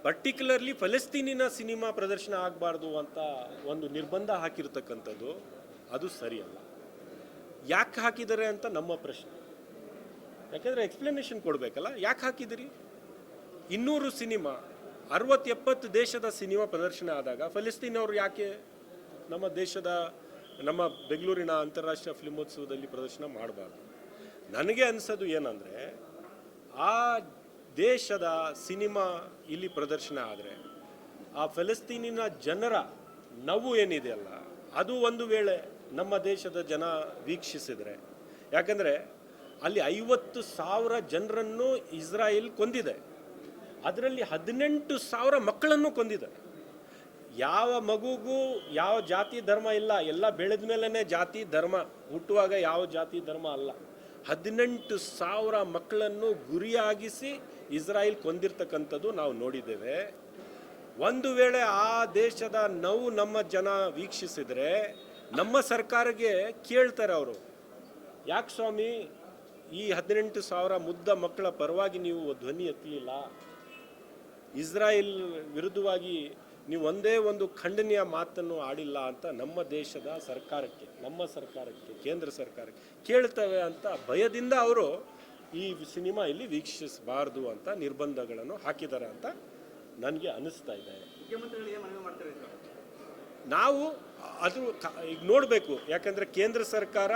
Particularly ಫಲಸ್ತೀನಿನ cinema ಪ್ರದರ್ಶನ ಆಗಬಾರ್ದು ಅಂತ ಒಂದು ನಿರ್ಬಂಧ ಹಾಕಿರ್ತಕ್ಕಂಥದ್ದು ಅದು ಸರಿಯಲ್ಲ. ಯಾಕೆ ಹಾಕಿದ್ದಾರೆ ಅಂತ ನಮ್ಮ ಪ್ರಶ್ನೆ. ಯಾಕೆಂದರೆ ಎಕ್ಸ್ಪ್ಲನೇಷನ್ ಕೊಡಬೇಕಲ್ಲ, ಯಾಕೆ ಹಾಕಿದಿರಿ? 200 ಸಿನಿಮಾ 60-70 ದೇಶದ ಸಿನಿಮಾ ಪ್ರದರ್ಶನ ಆದಾಗ ಫಲಸ್ತೀನವರು ಯಾಕೆ ನಮ್ಮ ಬೆಂಗಳೂರಿನ ಅಂತಾರಾಷ್ಟ್ರೀಯ ಫಿಲ್ಮೋತ್ಸವದಲ್ಲಿ ಪ್ರದರ್ಶನ ಮಾಡಬಾರ್ದು? ನನಗೆ ಅನಿಸೋದು ಏನಂದರೆ, ಆ ದೇಶದ ಸಿನಿಮಾ ಇಲ್ಲಿ ಪ್ರದರ್ಶನ ಆದರೆ ಆ ಫಲಸ್ತೀನಿನ ಜನರ ನೋವು ಏನಿದೆಯಲ್ಲ, ಅದು ಒಂದು ವೇಳೆ ನಮ್ಮ ದೇಶದ ಜನ ವೀಕ್ಷಿಸಿದರೆ, ಯಾಕಂದರೆ ಅಲ್ಲಿ 50,000 ಜನರನ್ನು ಇಸ್ರಾಯೇಲ್ ಕೊಂದಿದೆ, ಅದರಲ್ಲಿ 18,000 ಮಕ್ಕಳನ್ನು ಕೊಂದಿದೆ. ಯಾವ ಮಗುಗೂ ಯಾವ ಜಾತಿ ಧರ್ಮ ಇಲ್ಲ, ಎಲ್ಲ ಬೆಳೆದ ಮೇಲೇ ಜಾತಿ ಧರ್ಮ, ಹುಟ್ಟುವಾಗ ಯಾವ ಜಾತಿ ಧರ್ಮ ಅಲ್ಲ. 18,000 ಮಕ್ಕಳನ್ನು ಗುರಿಯಾಗಿಸಿ ಇಸ್ರಾಯೇಲ್ ಕೊಂದಿರ್ತಕ್ಕಂಥದ್ದು ನಾವು ನೋಡಿದ್ದೇವೆ. ಒಂದು ವೇಳೆ ಆ ದೇಶದ ನೋವು ನಮ್ಮ ಜನ ವೀಕ್ಷಿಸಿದರೆ ನಮ್ಮ ಸರ್ಕಾರಕ್ಕೆ ಕೇಳ್ತಾರೆ ಅವರು, ಯಾಕೆ ಸ್ವಾಮಿ ಈ 18,000 ಮುಗ್ಧ ಮಕ್ಕಳ ಪರವಾಗಿ ನೀವು ಧ್ವನಿ ಎತ್ತಲಿಲ್ಲ, ಇಸ್ರಾಯೇಲ್ ವಿರುದ್ಧವಾಗಿ ನೀವು ಒಂದೇ ಒಂದು ಖಂಡನೀಯ ಮಾತನ್ನು ಆಡಿಲ್ಲ ಅಂತ ನಮ್ಮ ದೇಶದ ಸರ್ಕಾರಕ್ಕೆ, ನಮ್ಮ ಸರ್ಕಾರಕ್ಕೆ, ಕೇಂದ್ರ ಸರ್ಕಾರಕ್ಕೆ ಕೇಳ್ತವೆ ಅಂತ ಭಯದಿಂದ ಅವರು ಈ ಸಿನಿಮಾ ಇಲ್ಲಿ ವೀಕ್ಷಿಸಬಾರ್ದು ಅಂತ ನಿರ್ಬಂಧಗಳನ್ನು ಹಾಕಿದ್ದಾರೆ ಅಂತ ನನಗೆ ಅನಿಸ್ತಾ ಇದೆ. ನಾವು ಅದು ಈಗ ನೋಡಬೇಕು, ಯಾಕಂದರೆ ಕೇಂದ್ರ ಸರ್ಕಾರ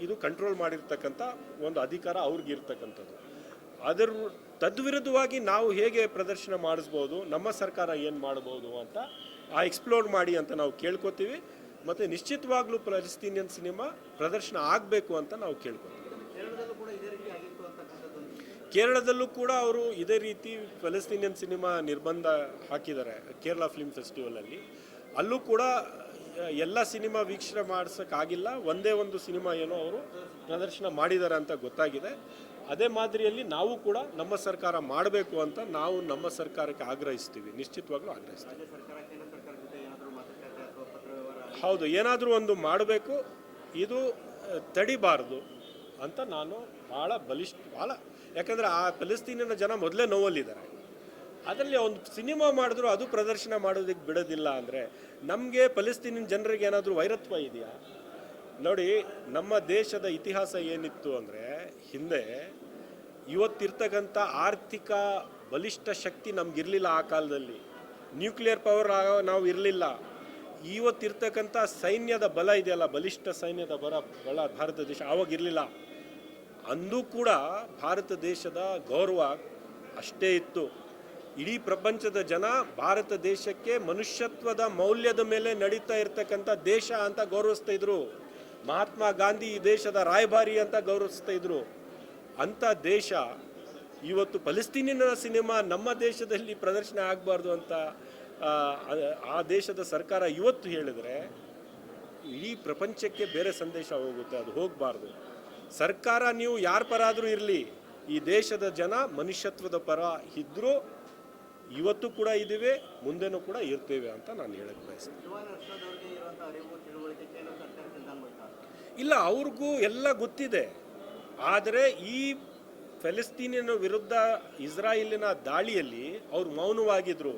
ಇದು ಕಂಟ್ರೋಲ್ ಮಾಡಿರ್ತಕ್ಕಂಥ ಒಂದು ಅಧಿಕಾರ ಅವ್ರಿಗಿರ್ತಕ್ಕಂಥದ್ದು. ಅದರ ತದ್ವಿರುದ್ಧವಾಗಿ ನಾವು ಹೇಗೆ ಪ್ರದರ್ಶನ ಮಾಡಿಸ್ಬೋದು, ನಮ್ಮ ಸರ್ಕಾರ ಏನು ಮಾಡ್ಬೋದು ಅಂತ ಎಕ್ಸ್ಪ್ಲೋರ್ ಮಾಡಿ ಅಂತ ನಾವು ಕೇಳ್ಕೊತೀವಿ. ಮತ್ತು ನಿಶ್ಚಿತವಾಗ್ಲೂ ಫಲಸ್ತೀನಿಯನ್ ಸಿನಿಮಾ ಪ್ರದರ್ಶನ ಆಗಬೇಕು ಅಂತ ನಾವು ಕೇಳ್ಕೊತೀವಿ. ಕೇರಳದಲ್ಲೂ ಕೂಡ ಅವರು ಇದೇ ರೀತಿ ಫಲಸ್ತೀನಿಯನ್ ಸಿನಿಮಾ ನಿರ್ಬಂಧ ಹಾಕಿದ್ದಾರೆ. ಕೇರಳ ಫಿಲ್ಮ್ ಫೆಸ್ಟಿವಲಲ್ಲಿ ಅಲ್ಲೂ ಕೂಡ ಎಲ್ಲ ಸಿನಿಮಾ ವೀಕ್ಷಣೆ ಮಾಡಿಸೋಕ್ಕಾಗಿಲ್ಲ, ಒಂದೇ ಒಂದು ಸಿನಿಮಾ ಏನೋ ಅವರು ಪ್ರದರ್ಶನ ಮಾಡಿದ್ದಾರೆ ಅಂತ ಗೊತ್ತಾಗಿದೆ. ಅದೇ ಮಾದರಿಯಲ್ಲಿ ನಾವು ಕೂಡ ನಮ್ಮ ಸರ್ಕಾರ ಮಾಡಬೇಕು ಅಂತ ನಾವು ನಮ್ಮ ಸರ್ಕಾರಕ್ಕೆ ಆಗ್ರಹಿಸ್ತೀವಿ, ನಿಶ್ಚಿತವಾಗ್ಲೂ ಆಗ್ರಹಿಸ್ತೀವಿ. ಹೌದು, ಏನಾದರೂ ಒಂದು ಮಾಡಬೇಕು, ಇದು ತಡಿಬಾರ್ದು ಅಂತ ನಾನು ಭಾಳ ಯಾಕಂದರೆ ಆ ಫಲಸ್ತೀನಿನ ಜನ ಮೊದಲೇ ನೋವಲ್ಲಿದ್ದಾರೆ. ಅದರಲ್ಲಿ ಒಂದು ಸಿನಿಮಾ ಮಾಡಿದ್ರು ಅದು ಪ್ರದರ್ಶನ ಮಾಡೋದಕ್ಕೆ ಬಿಡೋದಿಲ್ಲ ಅಂದರೆ ನಮಗೆ ಫಲಸ್ತೀನಿನ ಜನರಿಗೆ ಏನಾದರೂ ವೈರತ್ವ ಇದೆಯಾ? ನೋಡಿ, ನಮ್ಮ ದೇಶದ ಇತಿಹಾಸ ಏನಿತ್ತು ಅಂದರೆ, ಹಿಂದೆ ಇವತ್ತಿರ್ತಕ್ಕಂಥ ಆರ್ಥಿಕ ಬಲಿಷ್ಠ ಶಕ್ತಿ ನಮಗಿರಲಿಲ್ಲ. ಆ ಕಾಲದಲ್ಲಿ ನ್ಯೂಕ್ಲಿಯರ್ ಪವರ್ ನಾವು ಇರಲಿಲ್ಲ. ಇವತ್ತಿರ್ತಕ್ಕಂಥ ಸೈನ್ಯದ ಬಲ ಇದೆಯಲ್ಲ, ಬಲಿಷ್ಠ ಸೈನ್ಯದ ಬಲ ಭಾರತ ದೇಶ ಆವಾಗಿರಲಿಲ್ಲ. ಅಂದೂ ಕೂಡ ಭಾರತ ದೇಶದ ಗೌರವ ಅಷ್ಟೇ ಇತ್ತು. ಇಡೀ ಪ್ರಪಂಚದ ಜನ ಭಾರತ ದೇಶಕ್ಕೆ ಮನುಷ್ಯತ್ವದ ಮೌಲ್ಯದ ಮೇಲೆ ನಡೀತಾ ಇರ್ತಕ್ಕಂಥ ದೇಶ ಅಂತ ಗೌರವಿಸ್ತಾ ಇದ್ರು. ಮಹಾತ್ಮ ಗಾಂಧಿ ಈ ದೇಶದ ರಾಯಭಾರಿ ಅಂತ ಗೌರವಿಸ್ತಾ ಇದ್ರು. ಅಂಥ ದೇಶ ಇವತ್ತು ಫಲಸ್ತೀನಿನ ಸಿನಿಮಾ ನಮ್ಮ ದೇಶದಲ್ಲಿ ಪ್ರದರ್ಶನ ಆಗಬಾರ್ದು ಅಂತ ಆ ದೇಶದ ಸರ್ಕಾರ ಇವತ್ತು ಹೇಳಿದರೆ ಇಡೀ ಪ್ರಪಂಚಕ್ಕೆ ಬೇರೆ ಸಂದೇಶ ಹೋಗುತ್ತೆ. ಅದು ಹೋಗಬಾರ್ದು. ಸರ್ಕಾರ ನೀವು ಯಾರ ಪರ ಆದರೂ ಇರಲಿ, ಈ ದೇಶದ ಜನ ಮನುಷ್ಯತ್ವದ ಪರ ಇದ್ದರೂ ಇವತ್ತು ಕೂಡ ಇದ್ದೀವಿ, ಮುಂದೆನೂ ಕೂಡ ಇರ್ತೇವೆ ಅಂತ ನಾನು ಹೇಳಕ್ಕೆ ಬಯಸ್ತೀನಿ. ಇಲ್ಲ, ಅವ್ರಿಗೂ ಎಲ್ಲ ಗೊತ್ತಿದೆ. ಆದರೆ ಈ ಫಲಸ್ತೀನಿನ ವಿರುದ್ಧ ಇಸ್ರಾಯೇಲಿನ ದಾಳಿಯಲ್ಲಿ ಅವ್ರು ಮೌನವಾಗಿದ್ದರು.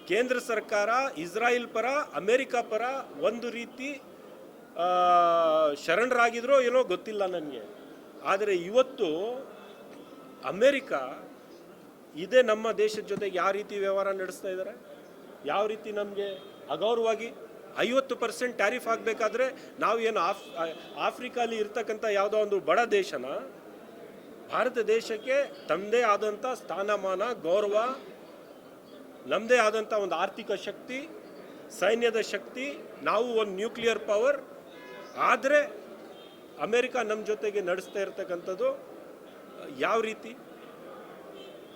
ಕೇಂದ್ರ ಸರ್ಕಾರ ಇಸ್ರಾಯೇಲ್ ಪರ, ಅಮೇರಿಕಾ ಪರ ಒಂದು ರೀತಿ ಶರಣರಾಗಿದ್ರೋ ಏನೋ ಗೊತ್ತಿಲ್ಲ ನನಗೆ. ಆದರೆ ಇವತ್ತು ಅಮೇರಿಕಾ ಇದೇ ನಮ್ಮ ದೇಶದ ಜೊತೆಗೆ ಯಾವ ರೀತಿ ವ್ಯವಹಾರ ನಡೆಸ್ತಾ ಇದ್ದಾರೆ, ಯಾವ ರೀತಿ ನಮಗೆ ಅಗೌರವಾಗಿ 50% ಟ್ಯಾರಿಫ್ ಆಗಬೇಕಾದ್ರೆ ನಾವು ಏನು ಆಫ್ರಿಕಾಲಿ ಇರ್ತಕ್ಕಂಥ ಯಾವುದೋ ಒಂದು ಬಡ ದೇಶನ ಭಾರತ ದೇಶಕ್ಕೆ ತಮ್ಮದೇ ಆದಂಥ ಸ್ಥಾನಮಾನ, ಗೌರವ, ನಮ್ಮದೇ ಆದಂಥ ಒಂದು ಆರ್ಥಿಕ ಶಕ್ತಿ, ಸೈನ್ಯದ ಶಕ್ತಿ, ನಾವು ಒಂದು ನ್ಯೂಕ್ಲಿಯರ್ ಪವರ್, ಆದರೆ ಅಮೇರಿಕಾ ನಮ್ಮ ಜೊತೆಗೆ ನಡೆಸ್ತಾ ಇರ್ತಕ್ಕಂಥದ್ದು ಯಾವ ರೀತಿ?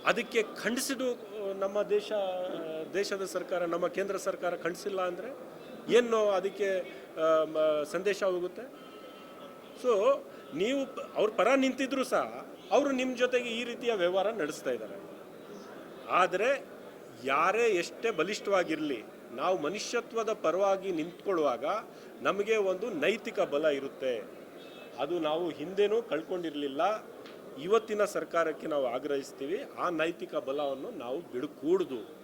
ಅದಕ್ಕೆ ಖಂಡಿಸಿದ್ದು ನಮ್ಮ ದೇಶದ ಸರ್ಕಾರ, ನಮ್ಮ ಕೇಂದ್ರ ಸರ್ಕಾರ ಖಂಡಿಸಿಲ್ಲ ಅಂದರೆ ಏನು ಅದಕ್ಕೆ ಸಂದೇಶ ಹೋಗುತ್ತೆ? ಸೊ ನೀವು ಅವ್ರ ಪರ ನಿಂತಿದ್ರು ಸಹ ಅವರು ನಿಮ್ಮ ಜೊತೆಗೆ ಈ ರೀತಿಯ ವ್ಯವಹಾರ ನಡೆಸ್ತಾ ಇದ್ದಾರೆ. ಆದರೆ ಯಾರೇ ಎಷ್ಟೇ ಬಲಿಷ್ಠವಾಗಿರಲಿ, ನಾವು ಮನುಷ್ಯತ್ವದ ಪರವಾಗಿ ನಿಂತ್ಕೊಳ್ಳುವಾಗ ನಮಗೆ ಒಂದು ನೈತಿಕ ಬಲ ಇರುತ್ತೆ. ಅದು ನಾವು ಹಿಂದೆನೂ ಕಳ್ಕೊಂಡಿರಲಿಲ್ಲ, ಇವತ್ತಿನ ಸರ್ಕಾರಕ್ಕೆ ನಾವು ಆಗ್ರಹಿಸ್ತೀವಿ, ಆ ನೈತಿಕ ಬಲವನ್ನು ನಾವು ಬಿಡಕೂಡ್ದು.